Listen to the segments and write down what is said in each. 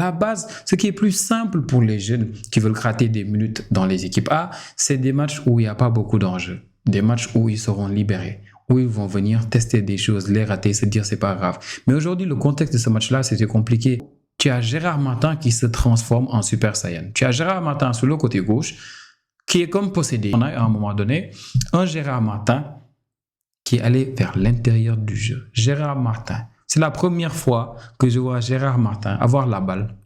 la base, ce qui est plus simple pour les jeunes qui veulent gratter des minutes dans les équipes A, c'est des matchs où il n'y a pas beaucoup d'enjeux. Des matchs où ils seront libérés, où ils vont venir tester des choses, les rater, se dire c'est pas grave. Mais aujourd'hui, le contexte de ce match-là, c'était compliqué. Tu as Gérard Martin qui se transforme en Super Saiyan. Tu as Gérard Martin sur le côté gauche qui est comme possédé. On a à un moment donné un Gérard Martin qui est allé vers l'intérieur du jeu. Gérard Martin. C'est la première fois que je vois Gérard Martin avoir la balle,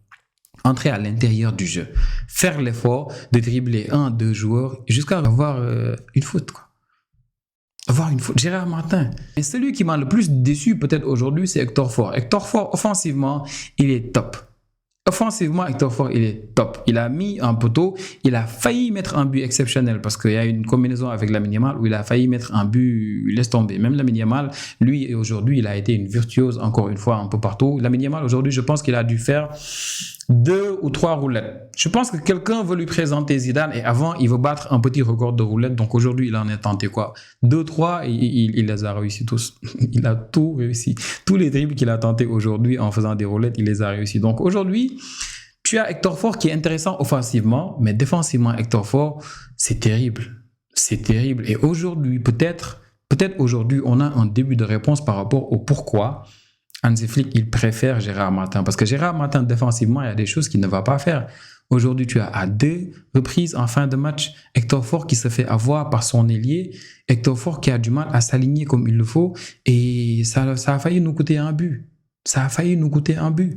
entrer à l'intérieur du jeu, faire l'effort de dribbler 1-2 joueurs jusqu'à avoir une faute, quoi. Avoir une faute. Gérard Martin. Et celui qui m'a le plus déçu peut-être aujourd'hui, c'est Hector Fort. Hector Fort, offensivement, il est top. Offensivement, Hector Fort, il est top. Il a mis un poteau, il a failli mettre un but exceptionnel parce qu'il y a une combinaison avec Lamine Yamal où il a failli mettre un but, laisse tomber. Même Lamine Yamal, lui, aujourd'hui, il a été une virtuose, encore une fois, un peu partout. Lamine Yamal, aujourd'hui, je pense qu'il a dû faire 2 ou 3 roulettes. Je pense que quelqu'un veut lui présenter Zidane et avant, il veut battre un petit record de roulettes. Donc aujourd'hui, il en a tenté quoi 2, 3 et il les a réussi tous. Il a tout réussi. Tous les dribbles qu'il a tenté aujourd'hui en faisant des roulettes, il les a réussi. Donc aujourd'hui, tu as Hector Fort qui est intéressant offensivement, mais défensivement, Hector Fort, c'est terrible. C'est terrible. Et aujourd'hui, peut-être aujourd'hui, on a un début de réponse par rapport au pourquoi Hansi Flick, il préfère Gérard Martin. Parce que Gérard Martin, défensivement, il y a des choses qu'il ne va pas faire. Aujourd'hui, tu as à 2 reprises en fin de match Hector Fort qui se fait avoir par son ailier. Hector Fort qui a du mal à s'aligner comme il le faut. Et ça a failli nous coûter un but. Ça a failli nous coûter un but.